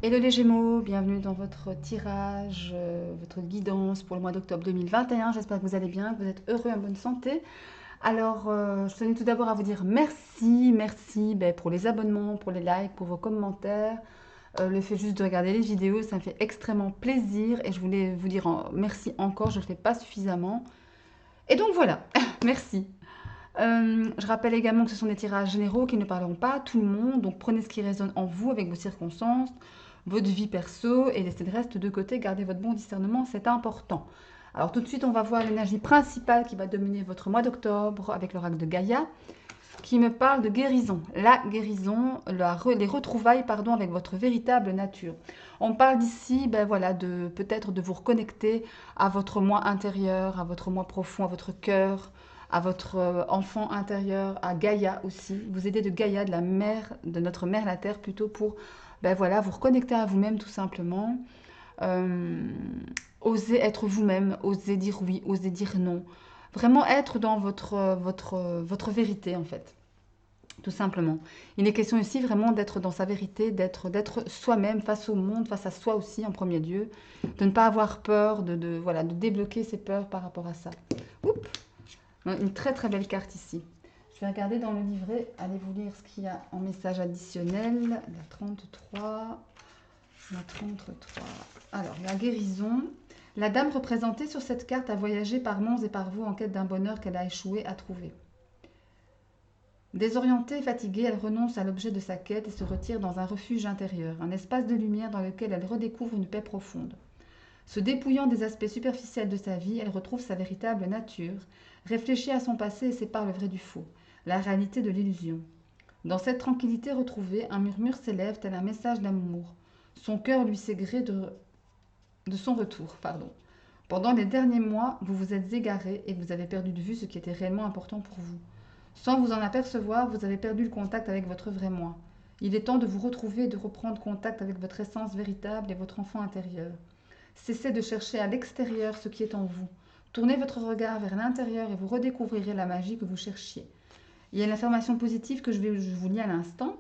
Hello les Gémeaux, bienvenue dans votre tirage, votre guidance pour le mois d'octobre 2021. J'espère que vous allez bien, que vous êtes heureux et en bonne santé. Alors, je tenais tout d'abord à vous dire merci pour les abonnements, pour les likes, pour vos commentaires. Le fait juste de regarder les vidéos, ça me fait extrêmement plaisir et je voulais vous dire merci encore, je ne le fais pas suffisamment. Et donc voilà, merci. Je rappelle également que ce sont des tirages généraux qui ne parleront pas à tout le monde, donc prenez ce qui résonne en vous avec vos circonstances, votre vie perso et laissez le reste de côté, gardez votre bon discernement, c'est important. Alors tout de suite, on va voir l'énergie principale qui va dominer votre mois d'octobre avec l'oracle de Gaïa, qui me parle de guérison. La guérison, les retrouvailles pardon, avec votre véritable nature. On parle d'ici, ben voilà, de peut-être de vous reconnecter à votre moi intérieur, à votre moi profond, à votre cœur, à votre enfant intérieur, à Gaïa aussi. Vous aider de Gaïa, de la mère, de notre mère la terre plutôt pour, ben voilà, vous reconnecter à vous-même tout simplement. Euh, Osez être vous-même, osez dire oui, osez dire non. Vraiment être dans votre vérité en fait, tout simplement. Il est question ici vraiment d'être dans sa vérité, d'être soi-même face au monde, face à soi aussi en premier lieu, de ne pas avoir peur, voilà, de débloquer ses peurs par rapport à ça. Oups, une très très belle carte ici. Je vais regarder dans le livret, allez vous lire ce qu'il y a en message additionnel. La 33, la 33. Alors, la guérison. La dame représentée sur cette carte a voyagé par monts et par vaux en quête d'un bonheur qu'elle a échoué à trouver. Désorientée et fatiguée, elle renonce à l'objet de sa quête et se retire dans un refuge intérieur, un espace de lumière dans lequel elle redécouvre une paix profonde. Se dépouillant des aspects superficiels de sa vie, elle retrouve sa véritable nature, réfléchit à son passé et sépare le vrai du faux, la réalité de l'illusion. Dans cette tranquillité retrouvée, un murmure s'élève tel un message d'amour. Son cœur lui sait gré de son retour. Pendant les derniers mois, vous vous êtes égaré et vous avez perdu de vue ce qui était réellement important pour vous. Sans vous en apercevoir, vous avez perdu le contact avec votre vrai moi. Il est temps de vous retrouver et de reprendre contact avec votre essence véritable et votre enfant intérieur. Cessez de chercher à l'extérieur ce qui est en vous. Tournez votre regard vers l'intérieur et vous redécouvrirez la magie que vous cherchiez. Il y a une affirmation positive que je vous lis à l'instant.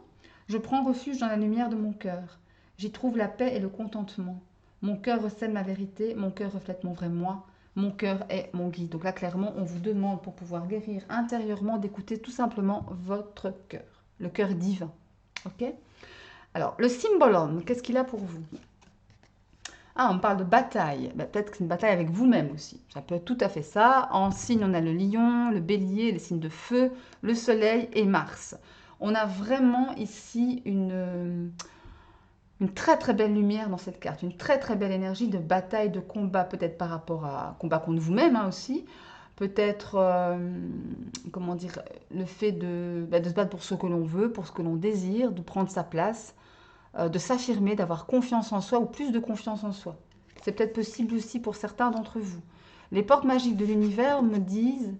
Je prends refuge dans la lumière de mon cœur. J'y trouve la paix et le contentement. Mon cœur recèle ma vérité, mon cœur reflète mon vrai moi. Mon cœur est mon guide. Donc là, clairement, on vous demande pour pouvoir guérir intérieurement d'écouter tout simplement votre cœur, le cœur divin. Ok? Alors, le symbolon, qu'est-ce qu'il a pour vous? Ah, on parle de bataille. Bah, peut-être que c'est une bataille avec vous-même aussi. Ça peut être tout à fait ça. En signe, on a le lion, le bélier, les signes de feu, le soleil et Mars. On a vraiment ici une très très belle lumière dans cette carte, une très très belle énergie de bataille, de combat, peut-être par rapport à combat contre vous-même aussi. Peut-être, comment dire, le fait de se battre pour ce que l'on veut, pour ce que l'on désire, de prendre sa place, de s'affirmer, d'avoir confiance en soi ou plus de confiance en soi. C'est peut-être possible aussi pour certains d'entre vous. Les portes magiques de l'univers me disent,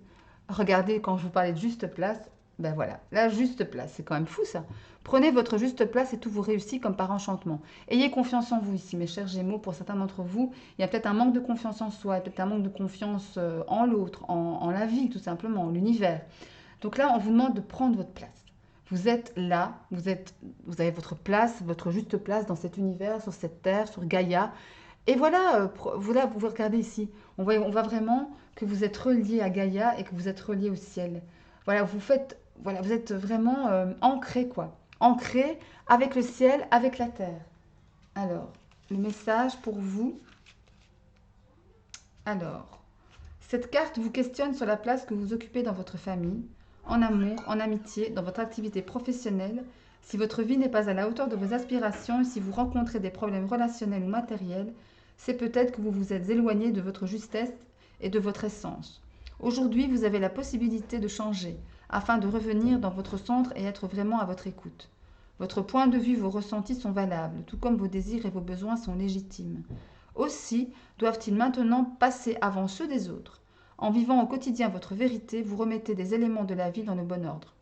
regardez quand je vous parlais de juste place, ben voilà, la juste place, c'est quand même fou ça. Prenez votre juste place et tout vous réussit comme par enchantement. Ayez confiance en vous ici, mes chers Gémeaux, pour certains d'entre vous, il y a peut-être un manque de confiance en soi, peut-être un manque de confiance en l'autre, en la vie tout simplement, en l'univers. Donc là, on vous demande de prendre votre place. Vous êtes là, vous avez votre place, votre juste place dans cet univers, sur cette terre, sur Gaïa. Et voilà, voilà, vous regardez ici, on voit vraiment que vous êtes relié à Gaïa et que vous êtes relié au ciel. Voilà, voilà, vous êtes vraiment ancré quoi, ancré avec le ciel, avec la terre. Alors, le message pour vous. Alors, cette carte vous questionne sur la place que vous occupez dans votre famille, en amour, en amitié, dans votre activité professionnelle. Si votre vie n'est pas à la hauteur de vos aspirations et si vous rencontrez des problèmes relationnels ou matériels, c'est peut-être que vous vous êtes éloigné de votre justesse et de votre essence. Aujourd'hui, vous avez la possibilité de changer afin de revenir dans votre centre et être vraiment à votre écoute. Votre point de vue, vos ressentis sont valables, tout comme vos désirs et vos besoins sont légitimes. Aussi doivent-ils maintenant passer avant ceux des autres. En vivant au quotidien votre vérité, vous remettez des éléments de la vie dans le bon ordre.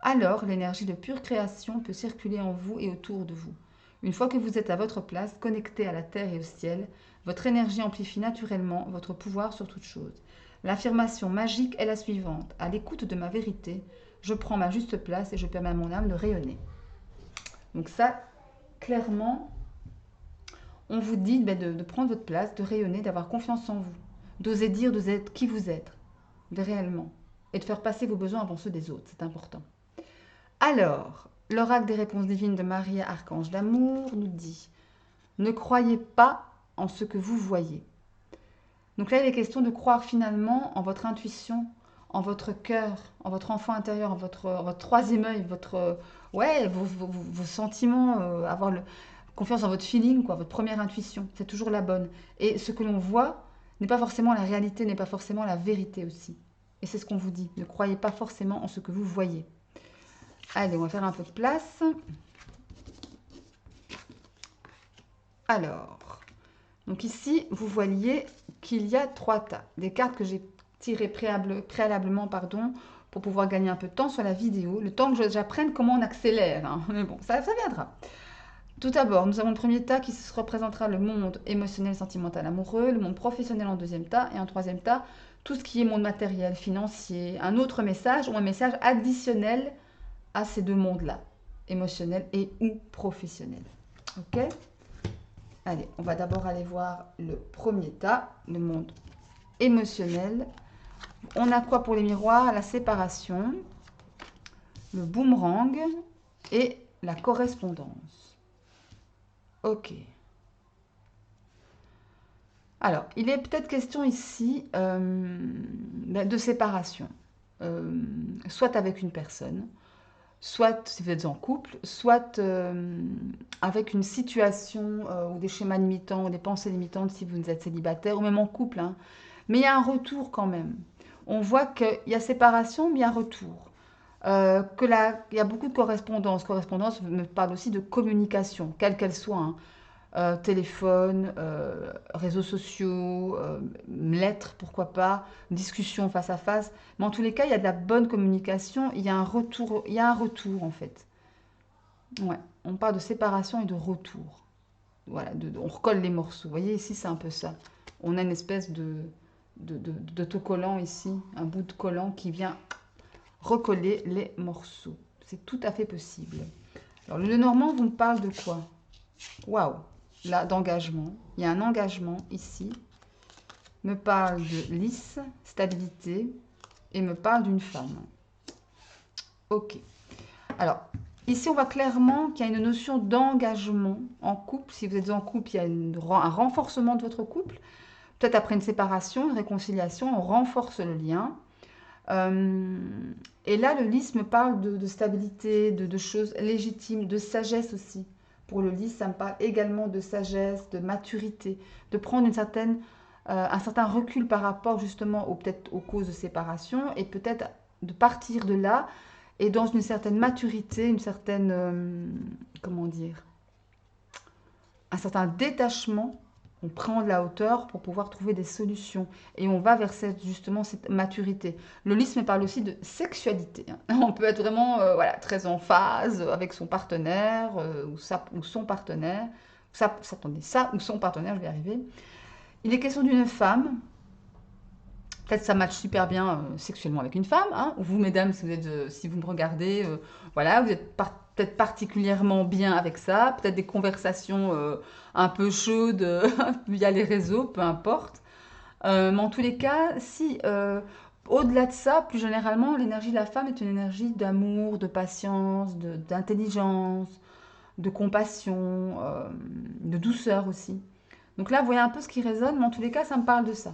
Alors, l'énergie de pure création peut circuler en vous et autour de vous. Une fois que vous êtes à votre place, connecté à la terre et au ciel, votre énergie amplifie naturellement votre pouvoir sur toute chose. L'affirmation magique est la suivante. À l'écoute de ma vérité, je prends ma juste place et je permets à mon âme de rayonner. Donc ça, clairement, on vous dit ben, de prendre votre place, de rayonner, d'avoir confiance en vous, d'oser dire, d'oser être qui vous êtes, réellement, et de faire passer vos besoins avant ceux des autres, c'est important. Alors, l'oracle des réponses divines de Marie, archange d'amour, nous dit « Ne croyez pas en ce que vous voyez ». Donc là, il est question de croire finalement en votre intuition, en votre cœur, en votre enfant intérieur, en votre troisième œil, ouais, vos sentiments, confiance en votre feeling, quoi, votre première intuition. C'est toujours la bonne. Et ce que l'on voit n'est pas forcément la réalité, n'est pas forcément la vérité aussi. Et c'est ce qu'on vous dit. Ne croyez pas forcément en ce que vous voyez. Allez, on va faire un peu de place. Alors, donc ici, vous voyez qu'il y a 3 tas. Des cartes que j'ai tirées préalablement, pour pouvoir gagner un peu de temps sur la vidéo. Le temps que j'apprenne comment on accélère. Hein. Mais bon, ça viendra. Tout d'abord, nous avons le premier tas qui se représentera le monde émotionnel, sentimental, amoureux, le monde professionnel en deuxième tas, et en troisième tas, tout ce qui est monde matériel, financier, un autre message ou un message additionnel à ces deux mondes-là, émotionnel et ou professionnel. Ok? Allez, on va d'abord aller voir le premier tas, le monde émotionnel. On a quoi pour les miroirs? La séparation, le boomerang et la correspondance. Ok. Alors, il est peut-être question ici de séparation, soit avec une personne, soit si vous êtes en couple, soit avec une situation ou des schémas limitants ou des pensées limitantes si vous êtes célibataire, ou même en couple. Hein. Mais il y a un retour quand même. On voit qu'il y a séparation, mais il y a un retour. Il y a beaucoup de correspondance. Correspondance me parle aussi de communication, quelle qu'elle soit. Hein. Téléphone, réseaux sociaux, lettres, pourquoi pas, discussion face à face. Mais en tous les cas, il y a de la bonne communication, il y a un retour en fait. Ouais, on parle de séparation et de retour. Voilà, on recolle les morceaux. Vous voyez, ici, c'est un peu ça. On a une espèce d'autocollant ici, un bout de collant qui vient recoller les morceaux. C'est tout à fait possible. Alors, le Normand vous me parle de quoi? Waouh! Là, d'engagement. Il y a un engagement ici. Me parle de lisse, stabilité, et me parle d'une femme. Ok. Alors, ici, on voit clairement qu'il y a une notion d'engagement en couple. Si vous êtes en couple, il y a un renforcement de votre couple. Peut-être après une séparation, une réconciliation, on renforce le lien. Et là, le lys me parle de stabilité, de choses légitimes, de sagesse aussi. Pour le lys, ça me parle également de sagesse, de maturité, de prendre un certain recul par rapport justement peut-être aux causes de séparation et peut-être de partir de là et dans une certaine maturité, une certaine, comment dire, un certain détachement. On prend de la hauteur pour pouvoir trouver des solutions. Et on va vers justement cette maturité. Le lys me parle aussi de sexualité. Hein. On peut être vraiment voilà, très en phase avec son partenaire ou son partenaire. Attendez, ça ou son partenaire, je vais y arriver. Il est question d'une femme. Peut-être ça matche super bien sexuellement avec une femme. Hein. Vous, mesdames, si vous me regardez, voilà, vous êtes peut-être particulièrement bien avec ça. Peut-être des conversations un peu chaudes via les réseaux, peu importe. Mais en tous les cas, si au-delà de ça, plus généralement, l'énergie de la femme est une énergie d'amour, de patience, d'intelligence, de compassion, de douceur aussi. Donc là, vous voyez un peu ce qui résonne, mais en tous les cas, ça me parle de ça.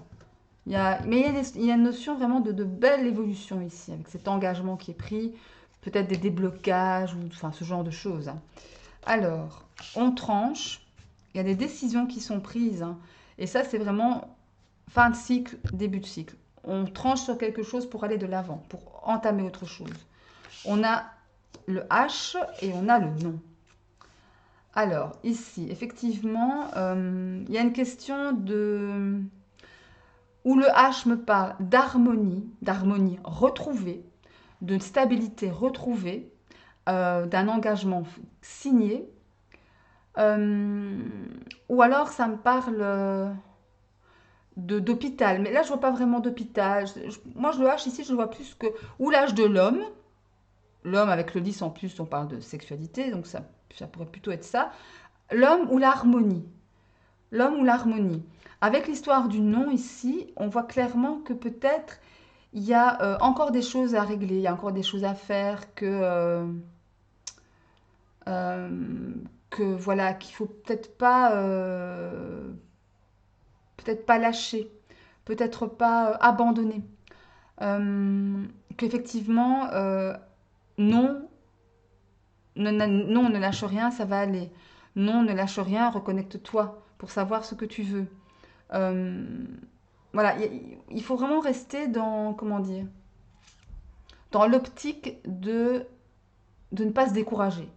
Mais il y a une notion vraiment de belle évolution ici, avec cet engagement qui est pris, peut-être des déblocages, ou enfin ce genre de choses. Hein. Alors, on tranche, il y a des décisions qui sont prises, hein, et ça c'est vraiment fin de cycle, début de cycle. On tranche sur quelque chose pour aller de l'avant, pour entamer autre chose. On a le H et on a le non. Alors, ici, effectivement, il y a une question où le H me parle d'harmonie retrouvée, de stabilité retrouvée, d'un engagement signé, ou alors ça me parle d'hôpital. Mais là, je vois pas vraiment d'hôpital. Moi, le H ici, je le vois plus que... Ou l'âge de l'homme. L'homme avec le lys en plus, on parle de sexualité, donc ça pourrait plutôt être ça. L'homme ou l'harmonie. l'homme ou l'harmonie. Avec l'histoire du non ici, on voit clairement que peut-être il y a encore des choses à régler, il y a encore des choses à faire euh, que voilà, qu'il faut peut-être pas lâcher, peut-être pas abandonner. Euh, Qu'effectivement, non, non, ne lâche rien, ça va aller. Non, ne lâche rien, reconnecte-toi pour savoir ce que tu veux. Euh, voilà, il faut vraiment rester dans, comment dire, dans l'optique de ne pas se décourager.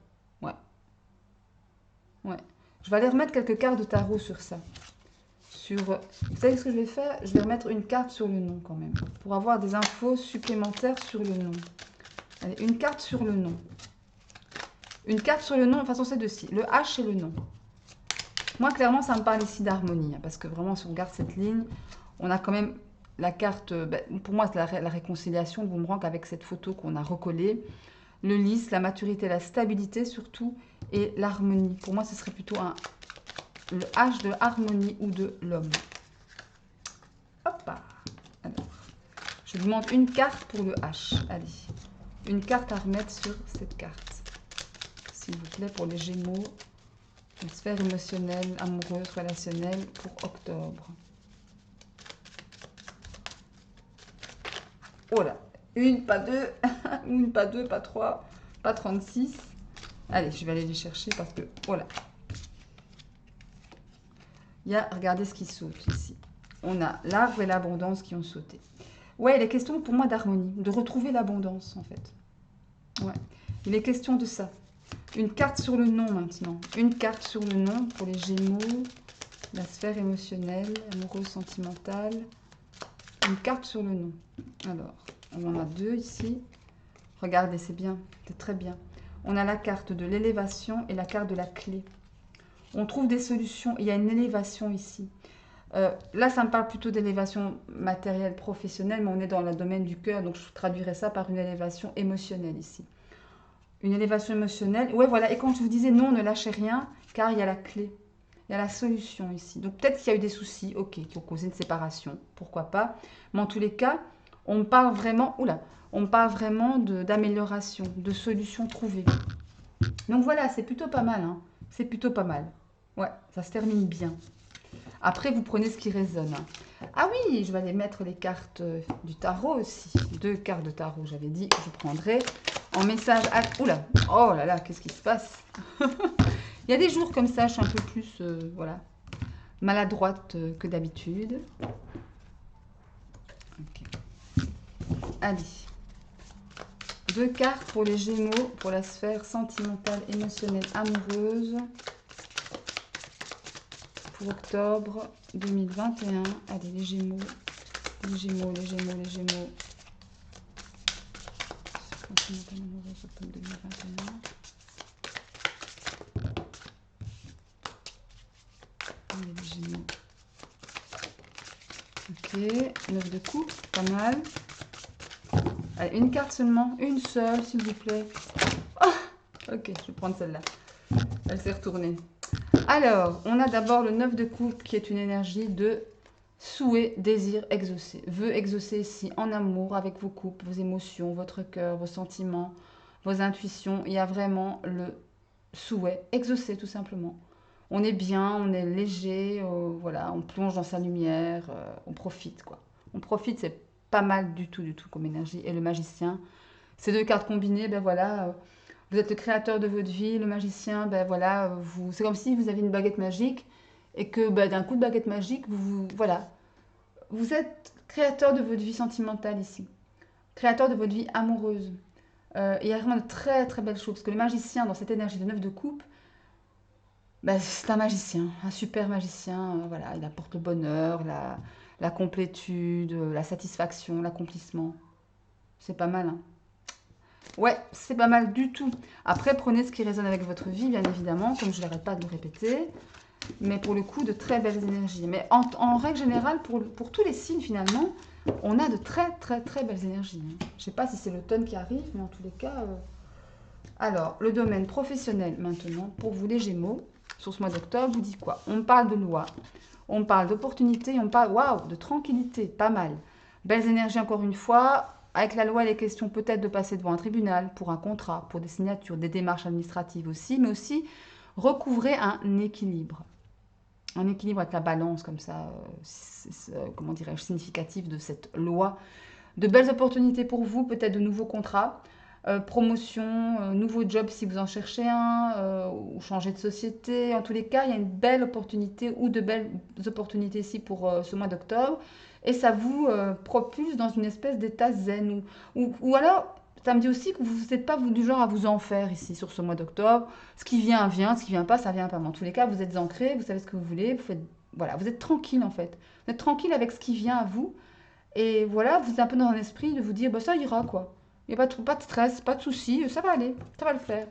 Ouais, ouais. Je vais aller remettre quelques cartes de tarot sur ça. Vous savez ce que je vais faire? Je vais remettre une carte sur le nom quand même, pour avoir des infos supplémentaires sur le nom. Allez, une carte sur le nom. Une carte sur le nom, de toute façon c'est de ci. Le H et le nom. Moi, clairement, ça me parle ici d'harmonie, hein, parce que vraiment, si on regarde cette ligne, on a quand même la carte, pour moi, c'est la réconciliation, le boomerang avec cette photo qu'on a recollée. Le lys, la maturité, la stabilité surtout, et l'harmonie. Pour moi, ce serait plutôt le H de harmonie ou de l'homme. Hop. Alors, je vous demande une carte pour le H. Allez, une carte à remettre sur cette carte. S'il vous plaît, pour les Gémeaux, une sphère émotionnelle, amoureuse, relationnelle pour octobre. Oh là, une, pas deux, une, pas deux, pas trois, pas 36. Allez, je vais aller les chercher parce que, voilà. Il y a, regardez ce qui saute ici. On a l'arbre et l'abondance qui ont sauté. Ouais, il est question pour moi d'harmonie, de retrouver l'abondance en fait. Ouais, il est question de ça. Une carte sur le nom maintenant. Une carte sur le nom pour les Gémeaux, la sphère émotionnelle, amoureuse, sentimentale. Une carte sur le nom. Alors, on en a deux ici. Regardez, c'est bien, c'est très bien. On a la carte de l'élévation et la carte de la clé. On trouve des solutions. Il y a une élévation ici. Là, ça me parle plutôt d'élévation matérielle, professionnelle, mais on est dans le domaine du cœur, donc je traduirais ça par une élévation émotionnelle ici. Une élévation émotionnelle. Ouais, voilà. Et quand je vous disais non, ne lâchez rien, car il y a la clé. Il y a la solution ici. Donc peut-être qu'il y a eu des soucis, ok, qui ont causé une séparation, pourquoi pas. Mais en tous les cas, on me parle vraiment, on me parle vraiment d'amélioration, de solutions trouvées. Donc voilà, c'est plutôt pas mal, hein. C'est plutôt pas mal. Ouais, ça se termine bien. Après, vous prenez ce qui résonne, hein. Ah oui, je vais aller mettre les cartes du tarot aussi. Deux cartes de tarot, j'avais dit que je prendrais en message. Oula, oh là là, qu'est-ce qui se passe? Il y a des jours comme ça, je suis un peu plus, voilà, maladroite que d'habitude. Okay. Allez. Deux cartes pour les Gémeaux, pour la sphère sentimentale, émotionnelle, amoureuse. Pour octobre 2021. Allez, les Gémeaux. Les Gémeaux, les Gémeaux, les Gémeaux. Sentimentale, amoureuse, octobre 2021. Les Gémeaux. Ok, 9 de coupe, pas mal. Allez, une carte seulement, une seule, s'il vous plaît. Oh, ok, je vais prendre celle-là. Elle s'est retournée. Alors, on a d'abord le 9 de coupe qui est une énergie de souhait, désir exaucé. Vœu exaucé ici en amour avec vos couples, vos émotions, votre cœur, vos sentiments, vos intuitions. Il y a vraiment le souhait exaucé tout simplement. On est bien, on est léger, voilà, on plonge dans sa lumière, on profite quoi. On profite, c'est pas mal du tout comme énergie. Et le magicien, ces deux cartes combinées, ben voilà, vous êtes le créateur de votre vie, le magicien, ben voilà, c'est comme si vous aviez une baguette magique et que ben, d'un coup de baguette magique, voilà, vous êtes créateur de votre vie sentimentale ici, créateur de votre vie amoureuse. Il y a vraiment de très très belles choses parce que le magicien, dans cette énergie de 9 de coupe, ben, c'est un magicien, un super magicien. Voilà, il apporte le bonheur, la complétude, la satisfaction, l'accomplissement. C'est pas mal, hein. Ouais, c'est pas mal du tout. Après, prenez ce qui résonne avec votre vie, bien évidemment, comme je n'arrête pas de le répéter. Mais pour le coup, de très belles énergies. Mais en règle générale, pour tous les signes, finalement, on a de très, très, très belles énergies, hein. Je ne sais pas si c'est l'automne qui arrive, mais en tous les cas... Alors, le domaine professionnel, maintenant, pour vous les Gémeaux. sur ce mois d'octobre, vous dit quoi? On parle de loi, on parle d'opportunité, on parle, waouh, de tranquillité, pas mal. Belles énergies encore une fois. Avec la loi, il est question peut-être de passer devant un tribunal pour un contrat, pour des signatures, des démarches administratives aussi, mais aussi recouvrer un équilibre. Un équilibre avec la balance, comme ça, comment dirais-je, significatif de cette loi. De belles opportunités pour vous, peut-être de nouveaux contrats, promotion, nouveau job si vous en cherchez un, ou changer de société. En tous les cas, il y a une belle opportunité ou de belles opportunités ici pour ce mois d'octobre. Et ça vous propulse dans une espèce d'état zen. Ou alors, ça me dit aussi que vous n'êtes pas vous, du genre à vous en faire ici sur ce mois d'octobre. Ce qui vient, vient. Ce qui vient pas, ça vient pas. Mais en tous les cas, vous êtes ancré, vous savez ce que vous voulez. Vous faites, voilà, vous êtes tranquille en fait. Vous êtes tranquille avec ce qui vient à vous. Et voilà, vous êtes un peu dans un esprit de vous dire, bah, ça ira quoi. Il n'y a pas de stress, pas de soucis, ça va aller, ça va le faire.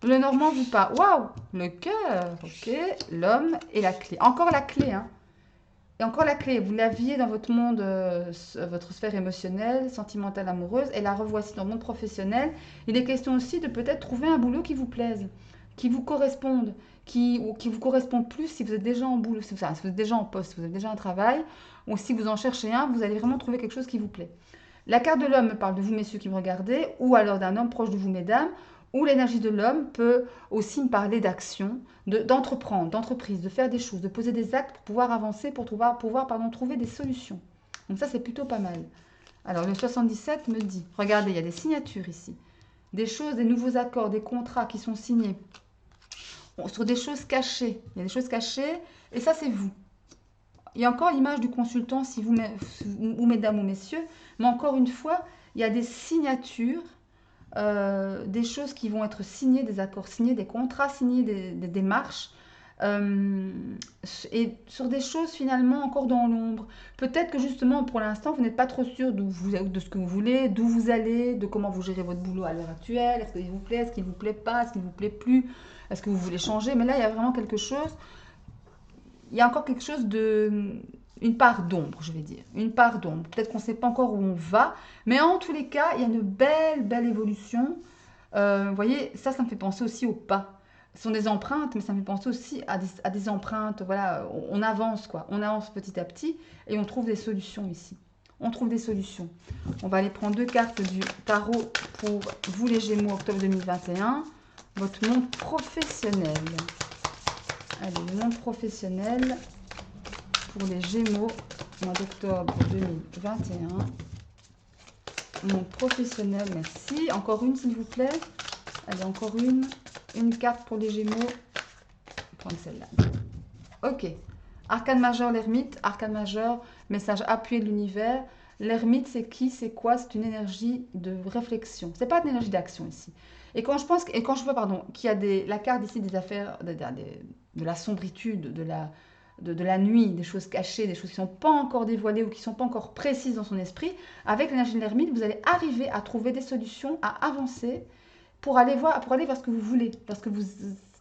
Le Normand vous parle, waouh, le cœur, ok, l'homme et la clé. Encore la clé, hein. Et encore la clé, vous l'aviez dans votre monde, votre sphère émotionnelle, sentimentale, amoureuse, et la revoici dans le monde professionnel. Il est question aussi de peut-être trouver un boulot qui vous plaise, qui vous corresponde, ou qui vous correspond plus si vous êtes déjà en boulot, si vous êtes déjà en poste, si vous avez déjà un travail, ou si vous en cherchez un, vous allez vraiment trouver quelque chose qui vous plaît. La carte de l'homme me parle de vous, messieurs, qui me regardez, ou alors d'un homme proche de vous, mesdames, ou l'énergie de l'homme peut aussi me parler d'action, d'entreprendre, d'entreprise, de faire des choses, de poser des actes pour pouvoir avancer, pour pouvoir trouver des solutions. Donc ça, c'est plutôt pas mal. Alors, le 77 me dit, regardez, il y a des signatures ici, des choses, des nouveaux accords, des contrats qui sont signés, sur des choses cachées. Il y a des choses cachées, et ça, c'est vous. Il y a encore l'image du consultant, si vous, ou mesdames ou messieurs, mais encore une fois, il y a des signatures, des choses qui vont être signées, des accords signés, des contrats signés, des démarches, et sur des choses finalement encore dans l'ombre. Peut-être que justement, pour l'instant, vous n'êtes pas trop sûr de ce que vous voulez, d'où vous allez, de comment vous gérez votre boulot à l'heure actuelle, est-ce qu'il vous plaît, est-ce qu'il ne vous plaît pas, est-ce qu'il ne vous plaît plus, est-ce que vous voulez changer, mais là, il y a vraiment quelque chose, il y a encore quelque chose de... une part d'ombre, je vais dire. Une part d'ombre. Peut-être qu'on ne sait pas encore où on va, mais en tous les cas, il y a une belle, belle évolution. Vous voyez, ça me fait penser aussi au pas. Ce sont des empreintes, mais ça me fait penser aussi à des empreintes. Voilà, on avance, quoi. On avance petit à petit et on trouve des solutions ici. On trouve des solutions. On va aller prendre 2 cartes du tarot pour vous, les Gémeaux, octobre 2021. Votre monde professionnel. Allez, le monde professionnel pour les Gémeaux, mois d'octobre 2021. Monde professionnel, merci. Encore une, s'il vous plaît. Allez, encore une. Une carte pour les Gémeaux. Je vais prendre celle-là. Ok. Arcane majeur, l'ermite. Arcane majeur, message appuyé de l'univers. L'ermite, c'est qui? C'est quoi? C'est une énergie de réflexion. C'est pas une énergie d'action ici. Et quand je vois, pardon, qu'il y a la carte ici des affaires, de la sombritude, de la nuit, des choses cachées, des choses qui ne sont pas encore dévoilées ou qui ne sont pas encore précises dans son esprit, avec l'énergie de l'ermite, vous allez arriver à trouver des solutions, à avancer pour aller vers ce que vous voulez, vers ce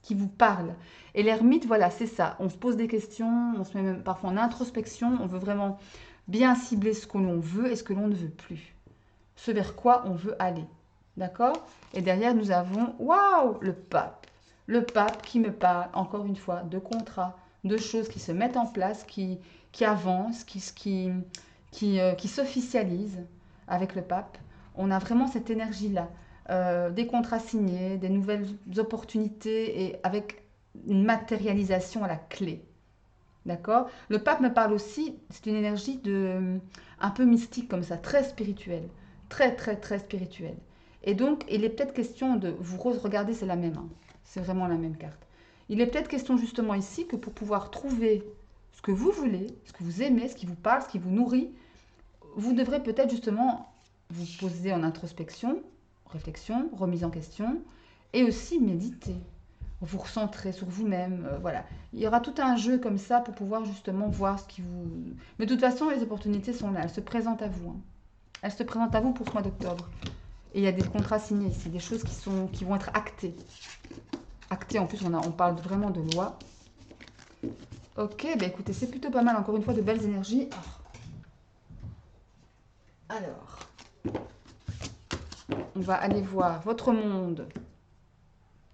qui vous parle. Et l'ermite, voilà, c'est ça. On se pose des questions, on se met même parfois en introspection, on veut vraiment bien cibler ce que l'on veut et ce que l'on ne veut plus. Ce vers quoi on veut aller. D'accord? Et derrière, nous avons, waouh, le pape. Le pape qui me parle, encore une fois, de contrats, de choses qui se mettent en place, qui avancent, qui s'officialisent avec le pape. On a vraiment cette énergie-là. Des contrats signés, des nouvelles opportunités et avec une matérialisation à la clé. D'accord? Le pape me parle aussi, c'est une énergie un peu mystique comme ça, très spirituelle. Très, très, très spirituelle. Et donc, il est peut-être question de... Vous regardez, c'est la même. Hein. C'est vraiment la même carte. Il est peut-être question justement ici que pour pouvoir trouver ce que vous voulez, ce que vous aimez, ce qui vous parle, ce qui vous nourrit, vous devrez peut-être justement vous poser en introspection, réflexion, remise en question, et aussi méditer. Vous recentrer sur vous-même, voilà. Il y aura tout un jeu comme ça pour pouvoir justement voir ce qui vous... Mais de toute façon, les opportunités sont là, elles se présentent à vous. Hein. Elles se présentent à vous pour ce mois d'octobre. Et il y a des contrats signés ici, des choses qui vont être actées. Actées, en plus, on parle vraiment de loi. Ok, bah écoutez, c'est plutôt pas mal, encore une fois, de belles énergies. Alors, on va aller voir votre monde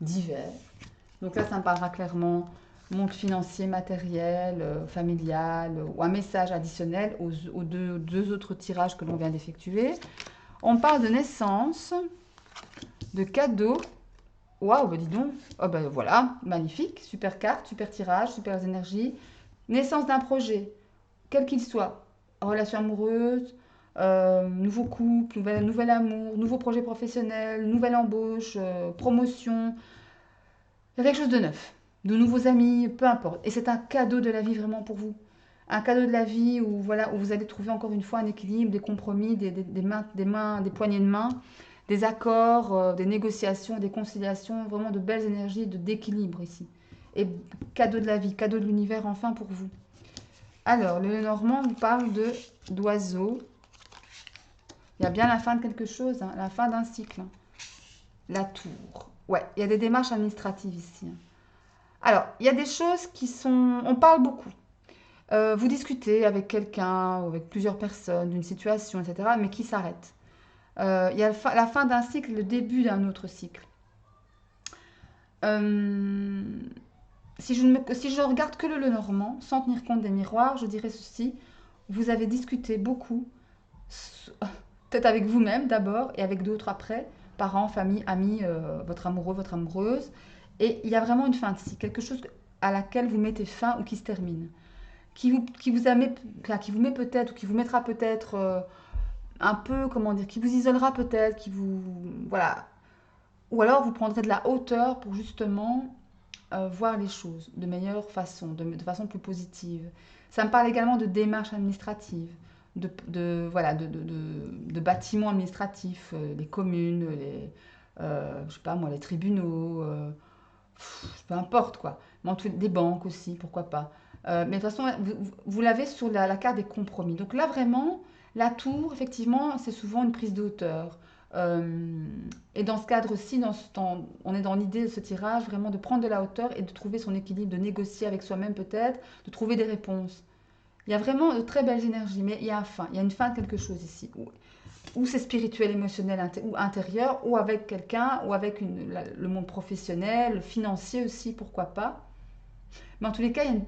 d'hiver. Donc là, ça me parlera clairement monde financier, matériel, familial, ou un message additionnel aux deux autres tirages que l'on vient d'effectuer. On parle de naissance, de cadeaux. Waouh, bah dis donc. Oh bah voilà, magnifique, super carte, super tirage, super énergie. Naissance d'un projet, quel qu'il soit. Relation amoureuse, nouveau couple, nouvel amour, nouveau projet professionnel, nouvelle embauche, promotion. Il y a quelque chose de neuf, de nouveaux amis, peu importe. Et c'est un cadeau de la vie vraiment pour vous. Un cadeau de la vie où, voilà, où vous allez trouver encore une fois un équilibre, des compromis, des poignées de main, des accords, des négociations, des conciliations, vraiment de belles énergies d'équilibre ici. Et cadeau de la vie, cadeau de l'univers enfin pour vous. Alors, le Normand vous parle d'oiseaux. Il y a bien la fin de quelque chose, hein, la fin d'un cycle. La tour. Ouais, il y a des démarches administratives ici, hein. Alors, il y a des choses qui sont... On parle beaucoup. Vous discutez avec quelqu'un ou avec plusieurs personnes d'une situation, etc., mais qui s'arrête. Il y a la fin d'un cycle, le début d'un autre cycle. Euh, si je regarde que le Lenormand, sans tenir compte des miroirs, je dirais ceci. Vous avez discuté beaucoup, peut-être avec vous-même d'abord et avec d'autres après, parents, famille, amis, votre amoureux, votre amoureuse. Et il y a vraiment une fin de cycle, quelque chose à laquelle vous mettez fin ou qui se termine. Qui vous, qui vous met peut-être ou qui vous mettra peut-être un peu, comment dire, qui vous isolera peut-être, qui vous... Voilà. Ou alors vous prendrez de la hauteur pour justement voir les choses de meilleure façon, de façon plus positive. Ça me parle également de démarches administratives, voilà, de bâtiments administratifs, les communes, je sais pas moi, les tribunaux, peu importe quoi. Mais des banques aussi, pourquoi pas. Mais de toute façon, vous l'avez sur la carte des compromis. Donc là, vraiment, la tour, effectivement, c'est souvent une prise de hauteur. Euh, et dans ce cadre-ci, on est dans l'idée de ce tirage, vraiment de prendre de la hauteur et de trouver son équilibre, de négocier avec soi-même peut-être, de trouver des réponses. Il y a vraiment de très belles énergies, mais il y a il y a une fin de quelque chose ici. Ou c'est spirituel, émotionnel ou intérieur, ou avec quelqu'un, ou avec le monde professionnel, financier aussi, pourquoi pas. Mais en tous les cas, il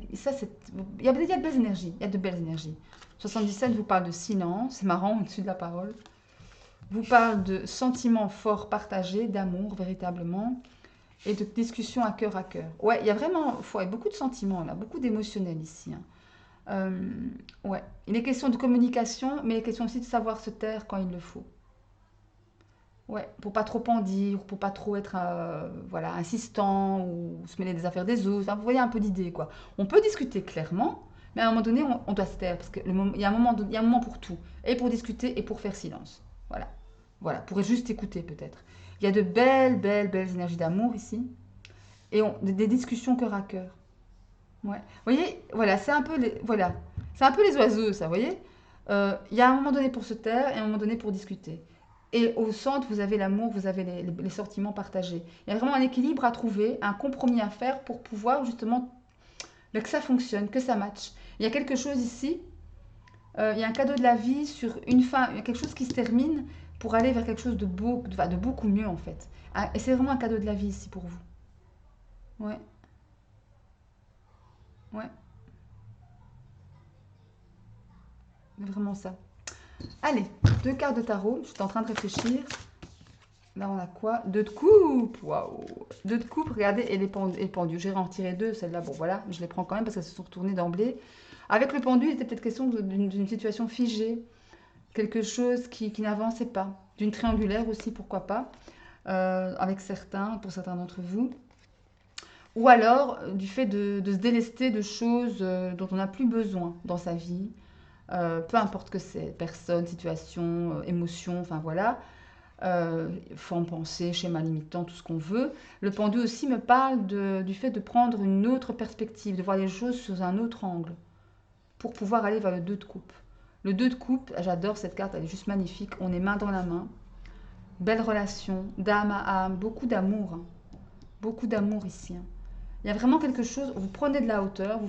y a de belles énergies. Il y a de belles énergies. 77 vous parle de silence, c'est marrant au-dessus de la parole. Vous parle de sentiments forts partagés, d'amour véritablement, et de discussions à cœur à cœur. Ouais, il y a vraiment beaucoup de sentiments là, beaucoup d'émotionnel ici, hein. Euh, ouais, il est question de communication, mais il est question aussi de savoir se taire quand il le faut. Ouais, pour pas trop en dire, pour pas trop être voilà, insistant ou se mêler des affaires des autres. Enfin, vous voyez un peu l'idée, quoi. On peut discuter clairement, mais à un moment donné, on doit se taire parce que il y a il y a un moment pour tout, et pour discuter et pour faire silence. Voilà, voilà, pour juste écouter peut-être. Il y a de belles, belles, belles énergies d'amour ici et des discussions cœur à cœur. Ouais. Vous voyez, voilà, voilà, c'est un peu les oiseaux, ça, vous voyez. Il y a un moment donné pour se taire et un moment donné pour discuter. Et au centre, vous avez l'amour, vous avez les sentiments partagés. Il y a vraiment un équilibre à trouver, un compromis à faire pour pouvoir justement que ça fonctionne, que ça matche. Il y a quelque chose ici, il y a un cadeau de la vie sur une fin, il y a quelque chose qui se termine pour aller vers quelque chose de beaucoup mieux en fait. Ah, et c'est vraiment un cadeau de la vie ici pour vous. Ouais, ouais, vraiment ça. Allez, deux cartes de tarot, je suis en train de réfléchir. Là, on a quoi? Deux de coupe. Waouh. Deux de coupe, regardez, et et le pendu. J'ai en retiré deux, celle-là. Bon, voilà, je les prends quand même parce qu'elles se sont retournées d'emblée. Avec le pendu, il était peut-être question d'une situation figée, quelque chose qui n'avançait pas. D'une triangulaire aussi, pourquoi pas, avec certains, pour certains d'entre vous. Ou alors du fait de se délester de choses dont on n'a plus besoin dans sa vie, peu importe que c'est, personne, situation, émotion, enfin voilà. Forme pensée, schéma limitant, tout ce qu'on veut. Le pendu aussi me parle du fait de prendre une autre perspective, de voir les choses sous un autre angle, pour pouvoir aller vers le 2 de coupe. Le 2 de coupe, j'adore cette carte, elle est juste magnifique. On est main dans la main. Belle relation, d'âme à âme, beaucoup d'amour, hein. Beaucoup d'amour ici, hein. Il y a vraiment quelque chose, vous prenez de la hauteur,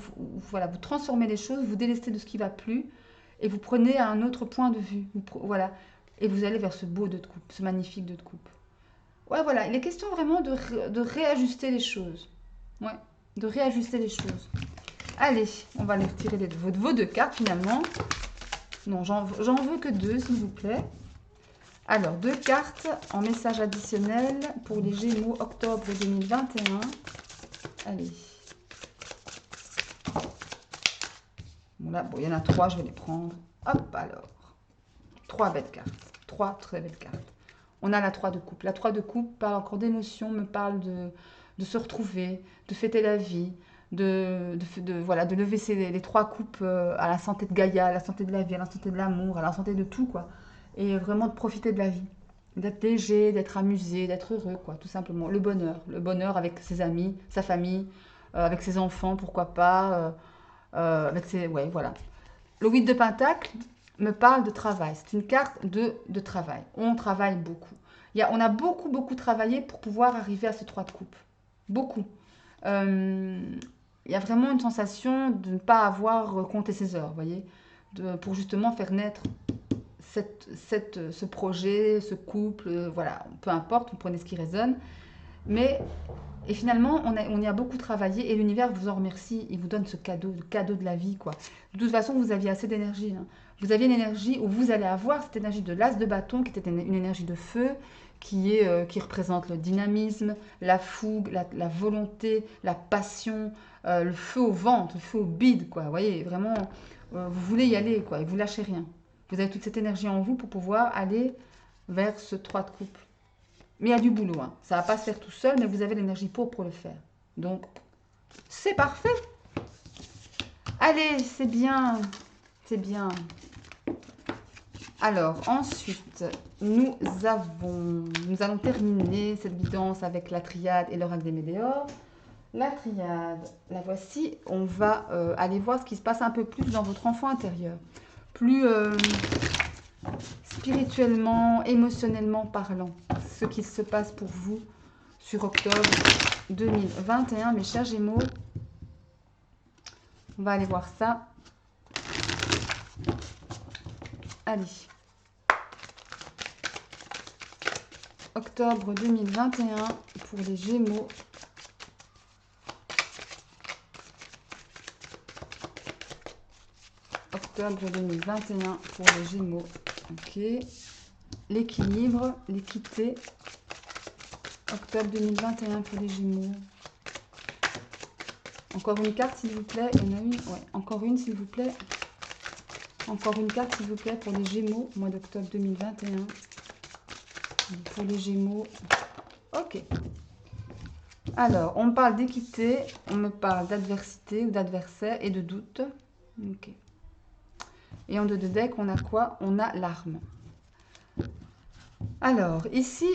voilà, vous transformez les choses, vous délestez de ce qui ne va plus, et vous prenez un autre point de vue. Voilà, et vous allez vers ce beau 2 de coupe, ce magnifique 2 de coupe. Ouais, voilà, il est question vraiment de réajuster les choses. Ouais. de réajuster les choses. Allez, on va les retirer vos 2 cartes finalement. Non, j'en veux que 2, s'il vous plaît. Alors, 2 cartes en message additionnel pour les Gémeaux octobre 2021. Allez. Bon, là, bon, il y en a 3, je vais les prendre. Hop, alors. 3 belles cartes. 3 très belles cartes. On a la 3 de coupe. La 3 de coupe parle encore d'émotion, me parle de se retrouver, de fêter la vie, voilà, de lever les 3 coupes à la santé de Gaïa, à la santé de la vie, à la santé de l'amour, à la santé de tout, quoi. Et vraiment de profiter de la vie. D'être léger, d'être amusé, d'être heureux, quoi, tout simplement. Le bonheur. Le bonheur avec ses amis, sa famille, avec ses enfants, pourquoi pas, avec ses... Ouais, voilà. Le 8 de Pentacle me parle de travail. C'est une carte de travail. On travaille beaucoup. On a beaucoup travaillé pour pouvoir arriver à ce 3 de coupe. Beaucoup. Il y a vraiment une sensation de ne pas avoir compté ses heures, vous voyez, pour justement faire naître ce projet, ce couple, voilà, peu importe, vous prenez ce qui résonne. Mais, et finalement, on y a beaucoup travaillé et l'univers vous en remercie, il vous donne ce cadeau, le cadeau de la vie, quoi. De toute façon, vous aviez assez d'énergie, hein. Vous aviez une énergie où vous allez avoir cette énergie de l'as de bâton, qui était une énergie de feu, qui représente le dynamisme, la fougue, la volonté, la passion, le feu au ventre, le feu au bide, quoi. Vous voyez, vraiment, vous voulez y aller, quoi, et vous lâchez rien. Vous avez toute cette énergie en vous pour pouvoir aller vers ce 3 de coupe. Mais il y a du boulot, hein. Ça ne va pas se faire tout seul, mais vous avez l'énergie pour le faire. Donc, c'est parfait. Allez, c'est bien. C'est bien. Alors, ensuite, nous allons terminer cette guidance avec la triade et l'oracle des météores. La triade, la voici. On va aller voir ce qui se passe un peu plus dans votre enfant intérieur. Plus spirituellement, émotionnellement parlant. Ce qui se passe pour vous sur octobre 2021, mes chers Gémeaux. On va aller voir ça. Allez. Octobre 2021 pour les Gémeaux. Octobre 2021 pour les Gémeaux. Ok. L'équilibre, l'équité. Octobre 2021 pour les Gémeaux. Encore une carte, s'il vous plaît. Il y en a une. Ouais. Encore une, s'il vous plaît. Encore une carte, s'il vous plaît, pour les Gémeaux, mois d'octobre 2021. Pour les Gémeaux. Ok. Alors, on me parle d'équité, on me parle d'adversité ou d'adversaire et de doute. Ok. Et en 2 de deck, on a quoi? On a l'arme. Alors, ici,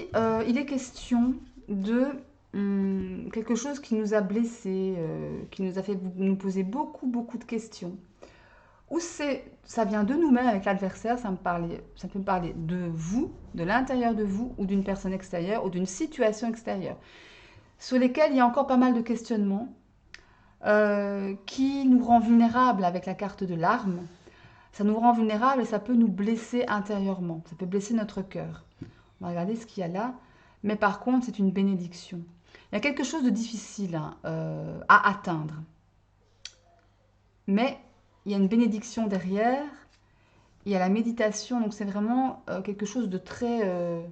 il est question de quelque chose qui nous a blessés, qui nous a fait nous poser beaucoup de questions. Ou ça vient de nous-mêmes avec l'adversaire, ça peut me parler de vous, de l'intérieur de vous, ou d'une personne extérieure, ou d'une situation extérieure, sur lesquels il y a encore pas mal de questionnements, qui nous rend vulnérables avec la carte de l'arme. Ça nous rend vulnérables et ça peut nous blesser intérieurement, ça peut blesser notre cœur. On va regarder ce qu'il y a là, mais par contre c'est une bénédiction. Il y a quelque chose de difficile à atteindre, mais il y a une bénédiction derrière, il y a la méditation, donc c'est vraiment quelque chose de très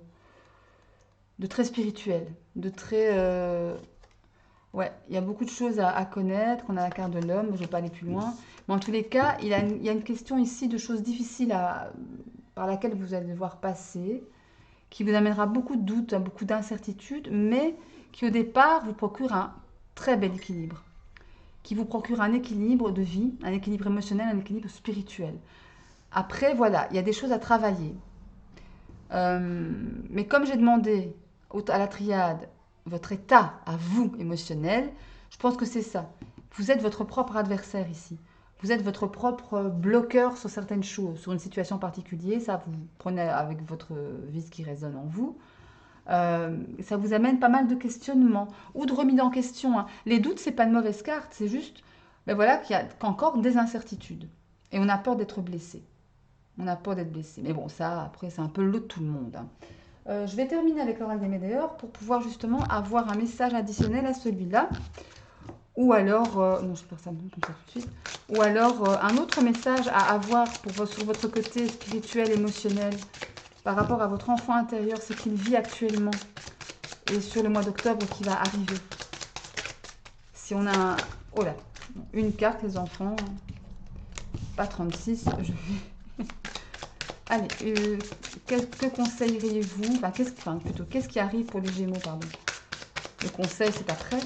spirituel, de très... ouais, il y a beaucoup de choses à connaître, on a la carte de l'homme, je ne vais pas aller plus loin, mais en tous les cas, il y a une question ici de choses difficiles par laquelle vous allez devoir passer, qui vous amènera beaucoup de doutes, beaucoup d'incertitudes, mais qui au départ vous procure un très bel équilibre, qui vous procure un équilibre de vie, un équilibre émotionnel, un équilibre spirituel. Après, voilà, il y a des choses à travailler. Mais comme j'ai demandé à la triade votre état à vous émotionnel, je pense que c'est ça. Vous êtes votre propre adversaire ici. Vous êtes votre propre bloqueur sur certaines choses, sur une situation particulière. Ça, vous prenez avec votre vis qui résonne en vous. Ça vous amène pas mal de questionnements ou de remise en question, hein. Les doutes, c'est pas une mauvaise carte, c'est juste ben voilà, qu'il y a encore des incertitudes. Et on a peur d'être blessé. On a peur d'être blessé. Mais bon, ça, après, c'est un peu le lot de tout le monde, hein. Je vais terminer avec l'oracle des météores pour pouvoir justement avoir un message additionnel à celui-là. ou alors, non, je vais faire ça comme ça tout de suite, ou alors un autre message à avoir sur votre côté spirituel, émotionnel, par rapport à votre enfant intérieur, ce qu'il vit actuellement, et sur le mois d'octobre qui va arriver. Si on a un... Oh là, une carte, les enfants, pas 36, je vais... Allez, que conseilleriez-vous, qu'est-ce qui arrive pour les Gémeaux, pardon. Le conseil, c'est après.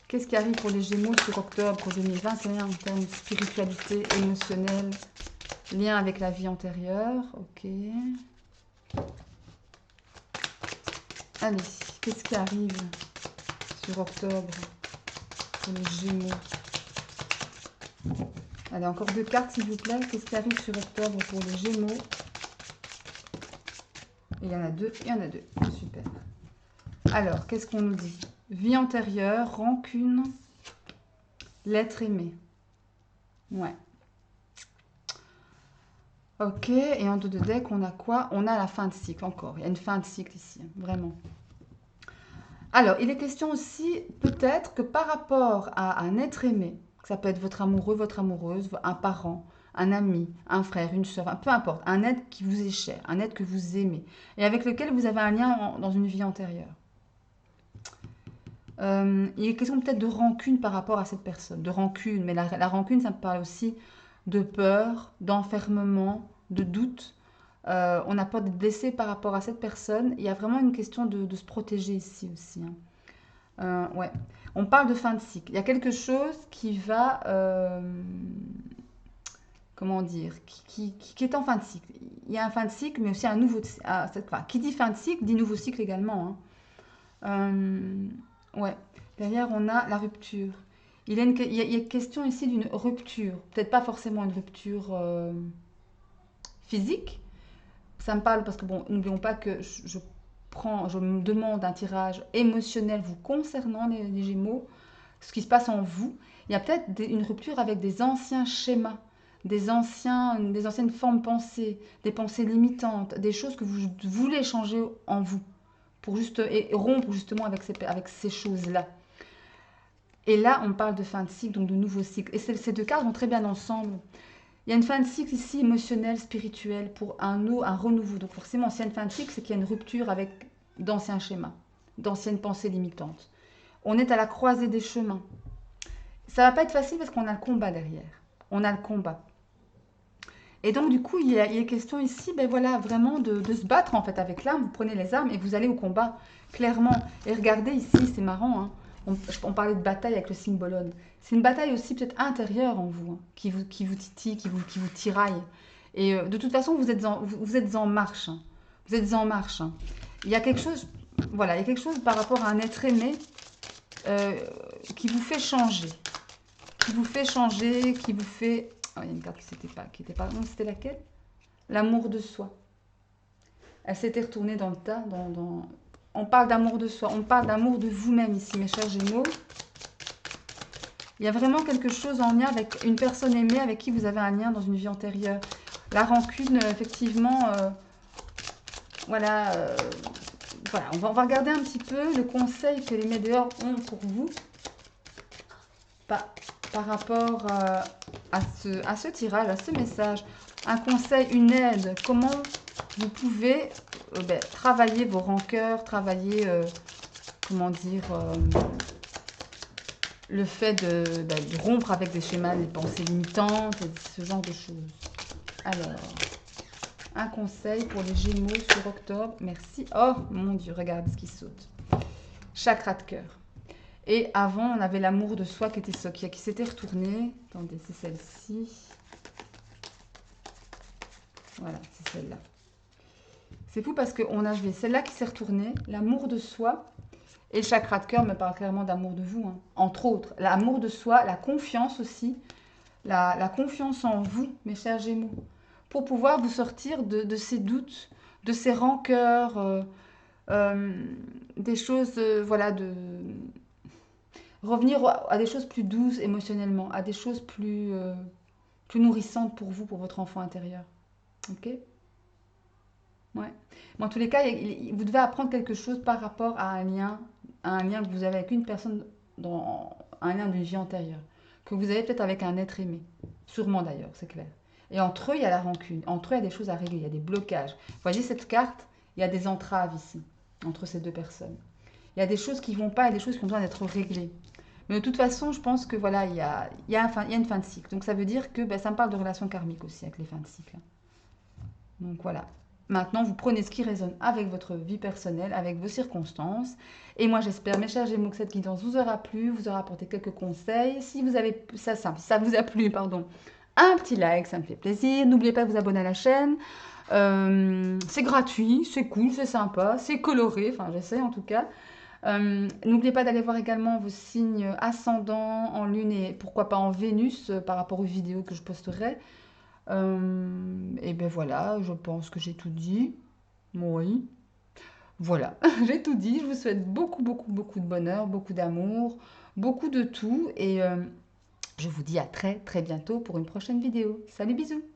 Qu'est-ce qui arrive pour les Gémeaux sur octobre 2021 en termes de spiritualité, émotionnelle, lien avec la vie antérieure? Ok. Allez, qu'est-ce qui arrive sur octobre pour les Gémeaux? Allez, encore 2 cartes, s'il vous plaît. Qu'est-ce qui arrive sur octobre pour les Gémeaux? Il y en a 2, il y en a 2. Super. Alors, qu'est-ce qu'on nous dit? Vie antérieure, rancune, l'être aimé. Ouais. Ok, et en dos de deck, on a quoi? On a la fin de cycle encore. Il y a une fin de cycle ici, vraiment. Alors, il est question aussi, peut-être, que par rapport à un être aimé, ça peut être votre amoureux, votre amoureuse, un parent, un ami, un frère, une soeur, peu importe, un être qui vous est cher, un être que vous aimez, et avec lequel vous avez un lien dans une vie antérieure. Il est question peut-être de rancune par rapport à cette personne, de rancune, mais la rancune, ça me parle aussi de peur, d'enfermement, de doute. On a peur d'être blessé par rapport à cette personne. Il y a vraiment une question de se protéger ici aussi, hein. Ouais. On parle de fin de cycle. Il y a quelque chose qui va, comment dire, qui est en fin de cycle. Il y a un fin de cycle, mais aussi un nouveau... qui dit fin de cycle, dit nouveau cycle également, hein. Ouais. Derrière, on a la rupture. Il y a question ici d'une rupture. Peut-être pas forcément une rupture physique. Ça me parle parce que, bon, n'oublions pas que je me demande un tirage émotionnel vous concernant, les Gémeaux, ce qui se passe en vous. Il y a peut-être une rupture avec des anciens schémas, des anciennes formes de pensée, des pensées limitantes, des choses que vous voulez changer en vous, pour et rompre justement avec ces choses-là. Et là, on parle de fin de cycle, donc de nouveau cycle. Et ces 2 cartes vont très bien ensemble. Il y a une fin de cycle ici émotionnelle, spirituelle, pour un renouveau. Donc forcément, s'il y a une fin de cycle, c'est qu'il y a une rupture avec d'anciens schémas, d'anciennes pensées limitantes. On est à la croisée des chemins. Ça va pas être facile parce qu'on a le combat derrière. On a le combat. Et donc du coup, il est question ici, ben voilà, vraiment de se battre en fait avec l'arme. Vous prenez les armes et vous allez au combat, clairement. Et regardez ici, c'est marrant, hein. On parlait de bataille avec le symbolone. C'est une bataille aussi peut-être intérieure en vous, hein, qui vous titille, qui vous tiraille. Et de toute façon, vous êtes en marche, hein. Vous êtes en marche, hein. Il y a quelque chose, voilà, il y a quelque chose par rapport à un être aimé euh, qui vous fait changer. Qui vous fait... Oh, il y a une carte qui était pas... Non, c'était laquelle? L'amour de soi. Elle s'était retournée dans le tas. On parle d'amour de soi. On parle d'amour de vous-même ici, mes chers Gémeaux. Il y a vraiment quelque chose en lien avec une personne aimée avec qui vous avez un lien dans une vie antérieure. La rancune, effectivement... voilà, voilà. On va regarder un petit peu le conseil que les médiums ont pour vous. Par rapport à ce tirage, à ce message, un conseil, une aide, comment vous pouvez travailler vos rancœurs, travailler, comment dire, le fait de rompre avec des schémas, des pensées limitantes, ce genre de choses. Alors, un conseil pour les Gémeaux sur octobre, merci. Oh mon Dieu, regarde ce qui saute. Chakra de cœur. Et avant, on avait l'amour de soi qui s'était retourné. Attendez, c'est celle-ci. Voilà, c'est celle-là. C'est fou parce qu'on avait celle-là qui s'est retournée, l'amour de soi. Et le chakra de cœur me parle clairement d'amour de vous, hein. Entre autres, l'amour de soi, la confiance aussi. La confiance en vous, mes chers Gémeaux. Pour pouvoir vous sortir de ces doutes, de ces rancœurs, des choses, voilà, revenir à des choses plus douces émotionnellement, à des choses plus nourrissantes pour vous, pour votre enfant intérieur. Ok? Ouais. Mais en tous les cas, vous devez apprendre quelque chose par rapport à un lien que vous avez avec une personne, un lien d'une vie antérieure, que vous avez peut-être avec un être aimé, sûrement d'ailleurs, c'est clair. Et entre eux, il y a la rancune, entre eux, il y a des choses à régler, il y a des blocages. Vous voyez cette carte, il y a des entraves ici, entre ces deux personnes. Il y a des choses qui ne vont pas et des choses qui ont besoin d'être réglées. Mais de toute façon, je pense que voilà, il y a une fin de cycle. Donc ça veut dire que ça me parle de relations karmiques aussi avec les fins de cycle. Donc voilà. Maintenant, vous prenez ce qui résonne avec votre vie personnelle, avec vos circonstances. Et moi, j'espère, mes chers Gémeaux, que cette guidance vous aura plu, vous aura apporté quelques conseils. Si vous avez ça vous a plu, pardon, un petit like, ça me fait plaisir. N'oubliez pas de vous abonner à la chaîne. C'est gratuit, c'est cool, c'est sympa, c'est coloré, enfin j'essaie en tout cas. N'oubliez pas d'aller voir également vos signes ascendants en lune et pourquoi pas en Vénus par rapport aux vidéos que je posterai. Et ben voilà, je pense que j'ai tout dit. Oui, voilà, j'ai tout dit. Je vous souhaite beaucoup, beaucoup, beaucoup de bonheur, beaucoup d'amour, beaucoup de tout. Et je vous dis à très, très bientôt pour une prochaine vidéo. Salut, bisous!